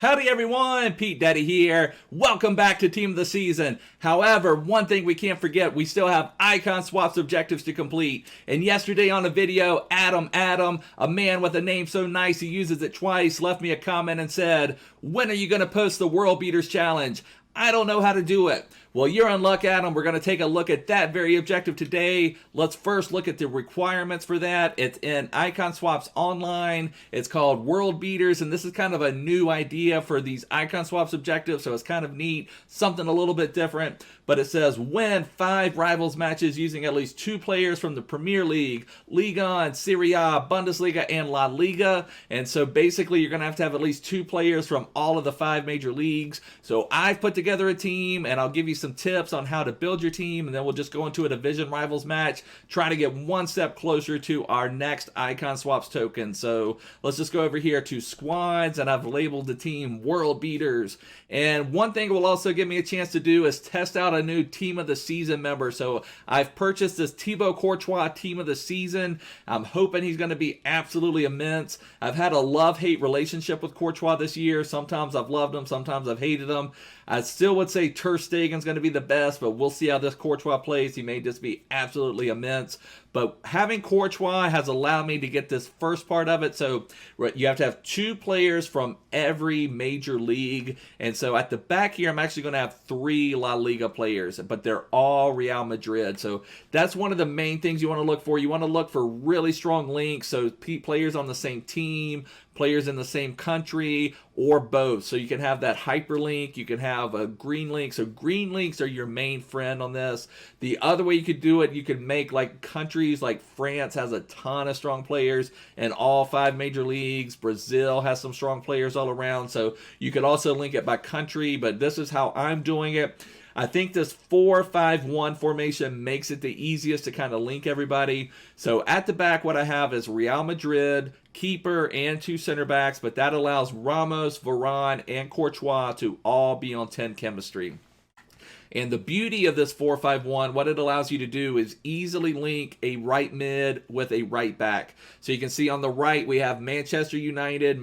Howdy everyone, Pete Daddy here. Welcome back to Team of the Season. However, one thing we can't forget, we still have icon swaps objectives to complete. And yesterday on a video, Adam, a man with a name so nice he uses it twice, left me a comment and said, "When are you going to post the World Beaters Challenge? I don't know how to do it." Well, you're in luck, Adam. We're going to take a look at that very objective today. Let's first look at the requirements for that. It's in Icon Swaps Online. It's called World Beaters, and this is kind of a new idea for these Icon Swaps objectives, so it's kind of neat, something a little bit different. But it says win 5 rivals matches using at least 2 players from the Premier League, Liga, and Serie A, Bundesliga, and La Liga. And so basically you're going to have at least 2 players from all of the 5 major leagues. So I've put together a team, and I'll give you some tips on how to build your team, and then we'll just go into a division rivals match, try to get one step closer to our next Icon Swaps token. So let's just go over here to squads, and I've labeled the team World Beaters. And one thing it will also give me a chance to do is test out a new Team of the Season member. So I've purchased this Thibaut Courtois Team of the Season. I'm hoping he's going to be absolutely immense. I've had a love-hate relationship with Courtois this year. Sometimes I've loved him, sometimes I've hated him. I still would say Ter Stegen's going to be the best, but we'll see how this Courtois plays. He may just be absolutely immense. But having Courtois has allowed me to get this first part of it. So you have to have 2 players from every major league. And so at the back here, I'm actually going to have 3 La Liga players, but they're all Real Madrid. So that's one of the main things you want to look for. You want to look for really strong links. So players on the same team, players in the same country, or both. So you can have that hyperlink, you can have a green link. So green links are your main friend on this. The other way you could do it, you could make like countries like France has a ton of strong players in all 5 major leagues. Brazil has some strong players all around. So you could also link it by country, but this is how I'm doing it. I think this 4-5-1 formation makes it the easiest to kind of link everybody. So at the back, what I have is Real Madrid, keeper, and 2 center backs, but that allows Ramos, Varane, and Courtois to all be on 10 chemistry. And the beauty of this 4-5-1, what it allows you to do is easily link a right mid with a right back. So you can see on the right, we have Manchester United.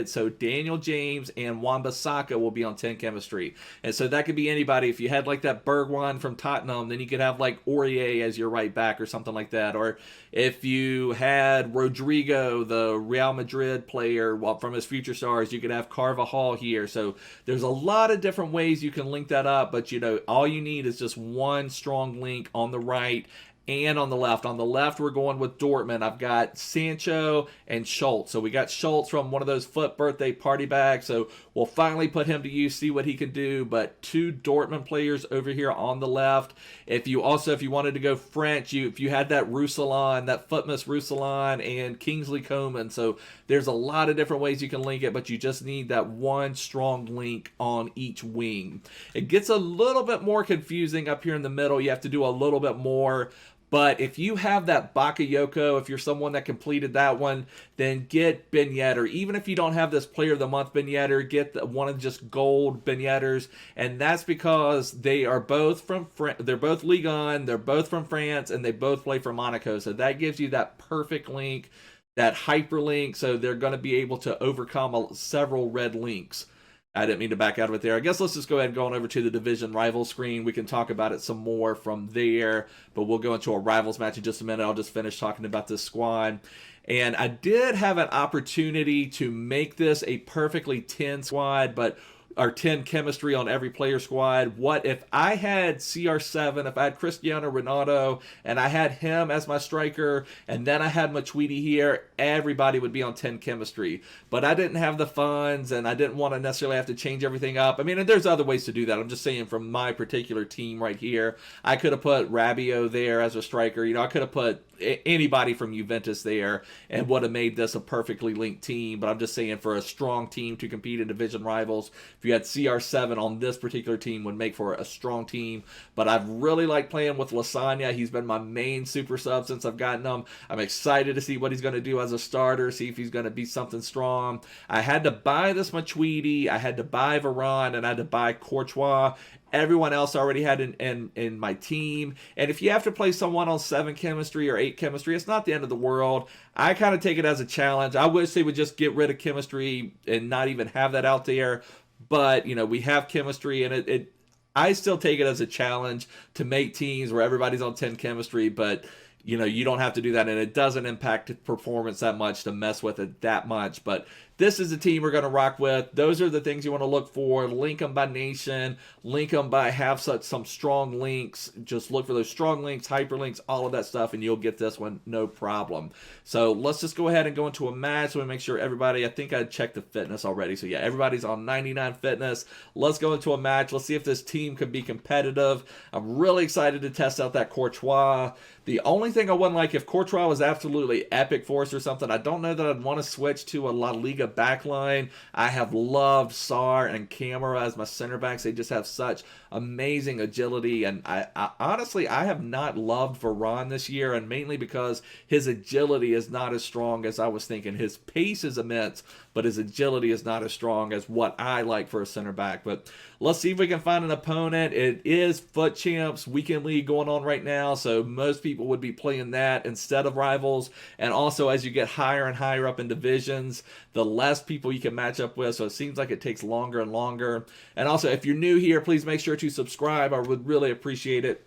So Daniel James and Wan-Bissaka will be on 10 chemistry. And so that could be anybody. If you had like that Bergwijn from Tottenham, then you could have like Aurier as your right back or something like that. Or if you had Rodrigo, the Real Madrid player from his Future Stars, you could have Carvajal here. So there's a lot of different ways you can link that up, but you know, all you need is just one strong link on the right and on the left. On the left, we're going with Dortmund. I've got Sancho and Schultz. So we got Schultz from one of those foot birthday party bags. So we'll finally put him to use, see what he can do. But 2 Dortmund players over here on the left. If you wanted to go French, if you had that Roussillon, that Footmas Roussillon and Kingsley Coman. So there's a lot of different ways you can link it, but you just need that one strong link on each wing. It gets a little bit more confusing up here in the middle. You have to do a little bit more. But if you have that Bakayoko, if you're someone that completed that one, then get Ben Yedder. Even if you don't have this Player of the Month Ben Yedder, get one of just gold Ben Yedders. And that's because they are both from they're both Ligue 1, they're both from France, and they both play for Monaco. So that gives you that perfect link, that hyperlink. So they're going to be able to overcome several red links. I didn't mean to back out of it there. I guess let's just go ahead and go on over to the division rival screen. We can talk about it some more from there, but we'll go into a rivals match in just a minute. I'll just finish talking about this squad. And I did have an opportunity to make this a perfectly 10 squad, but or 10 chemistry on every player squad. What if I had CR7, if I had Cristiano Ronaldo, and I had him as my striker, and then I had Matuidi here, everybody would be on 10 chemistry. But I didn't have the funds, and I didn't want to necessarily have to change everything up. I mean, there's other ways to do that. I'm just saying from my particular team right here, I could have put Rabiot there as a striker. You know, I could have put anybody from Juventus there and would have made this a perfectly linked team. But I'm just saying for a strong team to compete in division rivals, if if you had CR7 on this particular team, would make for a strong team. But I've really liked playing with Lasagna. He's been my main super sub since I've gotten him. I'm excited to see what he's going to do as a starter, see if he's going to be something strong. I had to buy this Matuidi, I had to buy Varane, and I had to buy Courtois. Everyone else already had in my team. And if you have to play someone on 7 chemistry or 8 chemistry, it's not the end of the world. I kind of take it as a challenge. I wish they would just get rid of chemistry and not even have that out there. But, you know, we have chemistry, and I still take it as a challenge to make teams where everybody's on 10 chemistry, but you know, you don't have to do that, and it doesn't impact performance that much to mess with it that much. But this is the team we're going to rock with. Those are the things you want to look for. Link them by nation. Link them by have some strong links. Just look for those strong links, hyperlinks, all of that stuff, and you'll get this one no problem. So let's just go ahead and go into a match. So we make sure everybody, I think I checked the fitness already. So yeah, everybody's on 99 fitness. Let's go into a match. Let's see if this team can be competitive. I'm really excited to test out that Courtois. The only thing I wouldn't like, if Courtois was absolutely epic for us or something, I don't know that I'd want to switch to a La Liga backline. I have loved Sar and Camara as my center backs. They just have such amazing agility, and I honestly, I have not loved Varane this year, and mainly because his agility is not as strong as I was thinking. His pace is immense, but his agility is not as strong as what I like for a center back. But let's see if we can find an opponent. It is Foot Champs Weekend League going on right now, so most people would be playing that instead of Rivals. And also, as you get higher and higher up in divisions, the less people you can match up with, so it seems like it takes longer and longer. And also, if you're new here, please make sure to subscribe. I would really appreciate it.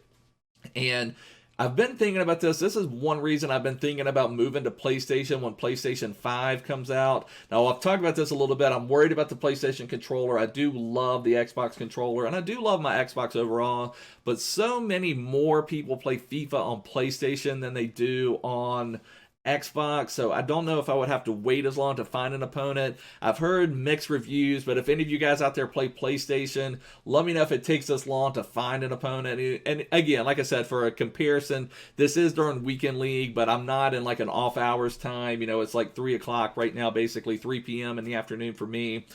And I've been thinking about this. This is one reason I've been thinking about moving to PlayStation when PlayStation 5 comes out. Now, I've talked about this a little bit. I'm worried about the PlayStation controller. I do love the Xbox controller, and I do love my Xbox overall, but so many more people play FIFA on PlayStation than they do on Xbox, so I don't know if I would have to wait as long to find an opponent. I've heard mixed reviews, but if any of you guys out there play PlayStation, let me know if it takes this long to find an opponent. And again, like I said, for a comparison, this is during Weekend League, but I'm not in like an off hours time. You know, it's like 3 o'clock right now, basically 3 p.m. in the afternoon for me.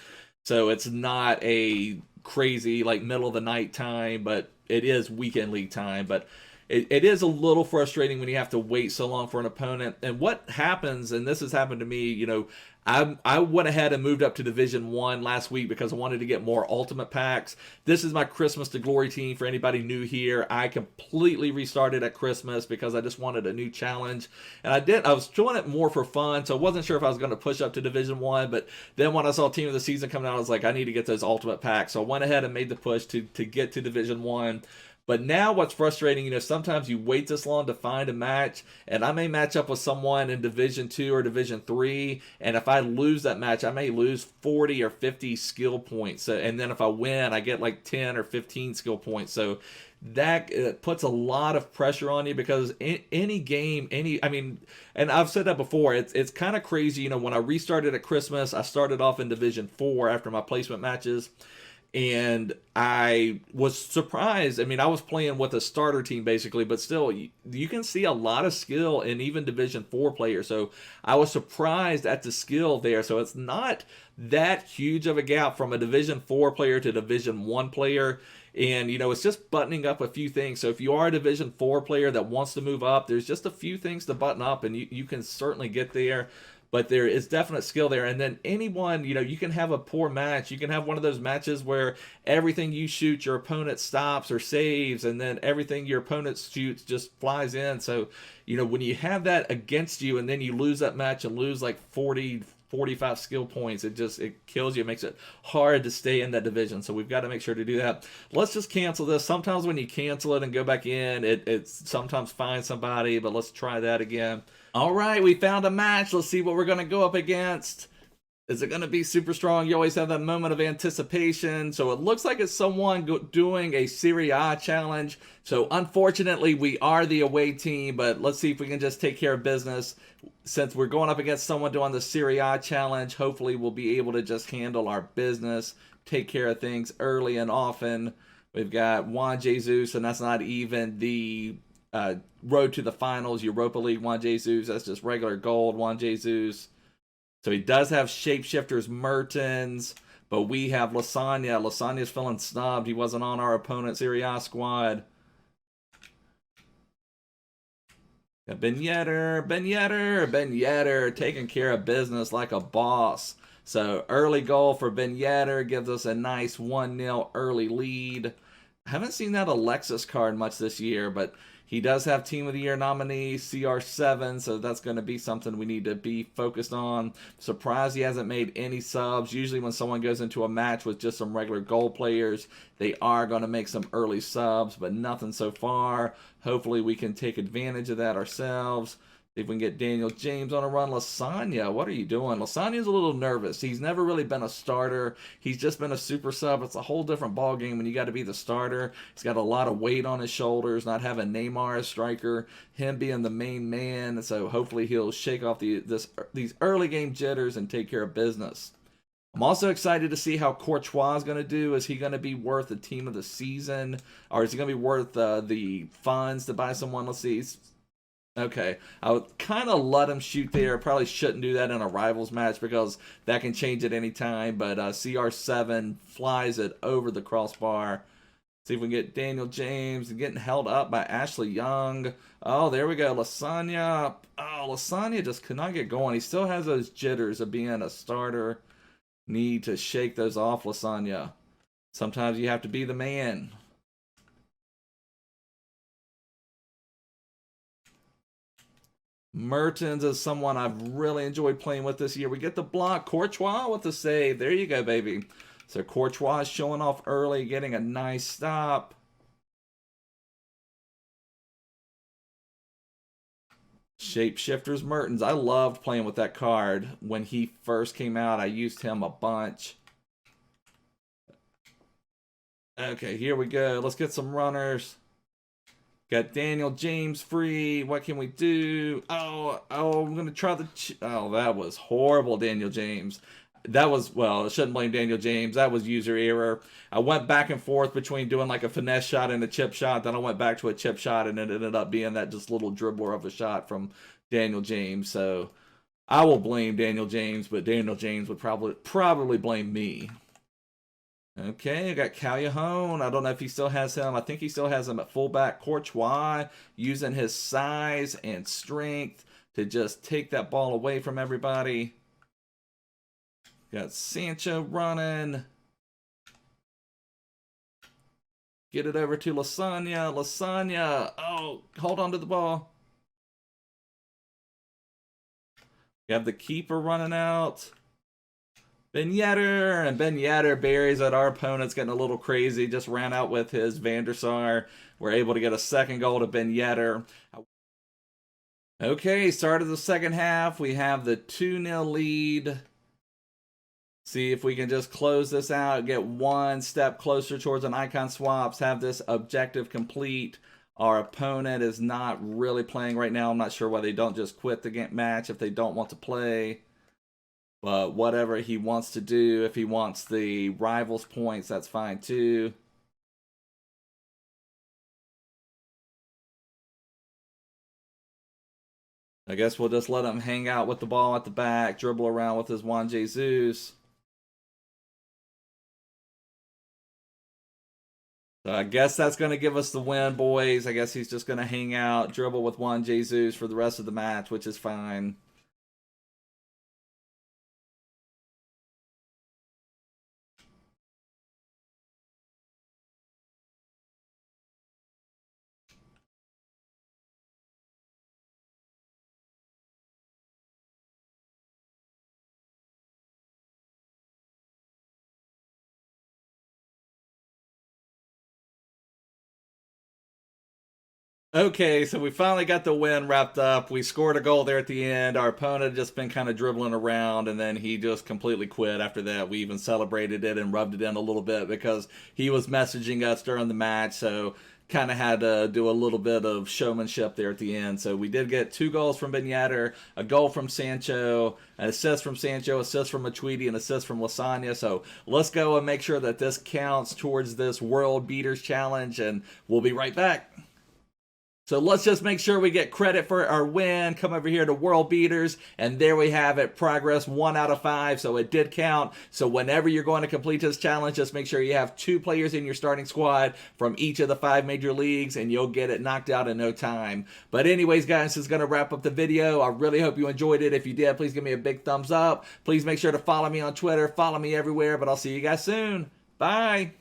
So it's not a crazy like middle of the night time, but it is Weekend League time. But it is a little frustrating when you have to wait so long for an opponent. And what happens, and this has happened to me, you know, I went ahead and moved up to Division 1 last week because I wanted to get more Ultimate Packs. This is my Christmas to Glory team for anybody new here. I completely restarted at Christmas because I just wanted a new challenge. And I was doing it more for fun, so I wasn't sure if I was going to push up to Division 1. But then when I saw Team of the Season coming out, I was like, I need to get those Ultimate Packs. So I went ahead and made the push to get to Division 1. But now what's frustrating, you know, sometimes you wait this long to find a match, and I may match up with someone in Division 2 or Division 3, and if I lose that match, I may lose 40 or 50 skill points. And then if I win, I get like 10 or 15 skill points. So that puts a lot of pressure on you because any game, and I've said that before, it's kind of crazy. You know, when I restarted at Christmas, I started off in Division 4 after my placement matches. And I was surprised. I mean, I was playing with a starter team basically, but still, you can see a lot of skill in even Division 4 players. So I was surprised at the skill there. So it's not that huge of a gap from a Division 4 player to Division 1 player. And, you know, it's just buttoning up a few things. So if you are a Division 4 player that wants to move up, there's just a few things to button up, and you can certainly get there. But there is definite skill there. And then anyone, you know, you can have a poor match. You can have one of those matches where everything you shoot, your opponent stops or saves, and then everything your opponent shoots just flies in. So, you know, when you have that against you and then you lose that match and lose like 40, 45 skill points, it kills you. It makes it hard to stay in that division. So we've got to make sure to do that. Let's just cancel this. Sometimes when you cancel it and go back in, it's sometimes find somebody, but let's try that again. All right, we found a match. Let's see what we're going to go up against. Is it going to be super strong? You always have that moment of anticipation. So it looks like it's someone doing a Serie A challenge. So unfortunately, we are the away team, but let's see if we can just take care of business. Since we're going up against someone doing the Serie A challenge, hopefully we'll be able to just handle our business, take care of things early and often. We've got Juan Jesus, and that's not even the road to the finals, Europa League Juan Jesus. That's just regular gold Juan Jesus. So he does have Shapeshifters Mertens, But we have Lasagna. Lasagna's feeling snubbed. He wasn't on our opponent's Serie A squad. Got Ben Yedder taking care of business like a boss. So early goal for Ben Yedder gives us a nice 1-0 early lead. I haven't seen that Alexis card much this year, but he does have Team of the Year nominee, CR7, so that's going to be something we need to be focused on. Surprised he hasn't made any subs. Usually when someone goes into a match with just some regular goal players, they are going to make some early subs, but nothing so far. Hopefully we can take advantage of that ourselves. See if we can get Daniel James on a run. Lasagna, what are you doing? Lasagna's a little nervous. He's never really been a starter. He's just been a super sub. It's a whole different ball game when you got to be the starter. He's got a lot of weight on his shoulders, not having Neymar as striker, him being the main man. So hopefully he'll shake off these early game jitters and take care of business. I'm also excited to see how Courtois is going to do. Is he going to be worth the team of the season? Or is he going to be worth the funds to buy someone? Let's see. Okay, I would kind of let him shoot there. Probably shouldn't do that in a rivals match because that can change at any time. But CR7 flies it over the crossbar. See if we can get Daniel James getting held up by Ashley Young. Oh, there we go. Lasagna. Oh, Lasagna just could not get going. He still has those jitters of being a starter. Need to shake those off, Lasagna. Sometimes you have to be the man. Mertens is someone I've really enjoyed playing with this year. We get the block. Courtois with the save. There you go, baby. So Courtois is showing off early, getting a nice stop. Shapeshifters Mertens. I loved playing with that card. When he first came out, I used him a bunch. Okay, here we go. Let's get some runners. Got Daniel James free. What can we do? Oh, I'm going to try the... Oh, that was horrible, Daniel James. That was, well, I shouldn't blame Daniel James. That was user error. I went back and forth between doing like a finesse shot and a chip shot. Then I went back to a chip shot, and it ended up being that just little dribbler of a shot from Daniel James. So I will blame Daniel James, but Daniel James would probably blame me. Okay, I got Callejon. I don't know if he still has him. I think he still has him at fullback. Courtois using his size and strength to just take that ball away from everybody. Got Sancho running. Get it over to Lasagna. Lasagna. Oh, hold on to the ball. You have the keeper running out. Ben Yedder, and Ben Yedder buries at our opponent's getting a little crazy. Just ran out with his Van der Sar. We're able to get a second goal to Ben Yedder. Okay, start of the second half. We have the 2-0 lead. See if we can just close this out, get one step closer towards an icon swaps, have this objective complete. Our opponent is not really playing right now. I'm not sure why they don't just quit the match if they don't want to play. But whatever he wants to do, if he wants the rivals points, that's fine too. I guess we'll just let him hang out with the ball at the back, dribble around with his Juan Jesus. So I guess that's going to give us the win, boys. I guess he's just going to hang out, dribble with Juan Jesus for the rest of the match, which is fine. Okay, so we finally got the win wrapped up. We scored a goal there at the end. Our opponent had just been kind of dribbling around, and then he just completely quit after that. We even celebrated it and rubbed it in a little bit because he was messaging us during the match, so kind of had to do a little bit of showmanship there at the end. So we did get 2 goals from Ben Yedder, a goal from Sancho, an assist from Sancho, assist from Matuidi, and assist from Lasagna. So let's go and make sure that this counts towards this World Beaters Challenge, and we'll be right back. So let's just make sure we get credit for our win. Come over here to World Beaters, and there we have it. Progress 1 out of 5, so it did count. So whenever you're going to complete this challenge, just make sure you have 2 players in your starting squad from each of the 5 major leagues, and you'll get it knocked out in no time. But anyways, guys, this is going to wrap up the video. I really hope you enjoyed it. If you did, please give me a big thumbs up. Please make sure to follow me on Twitter. Follow me everywhere, but I'll see you guys soon. Bye.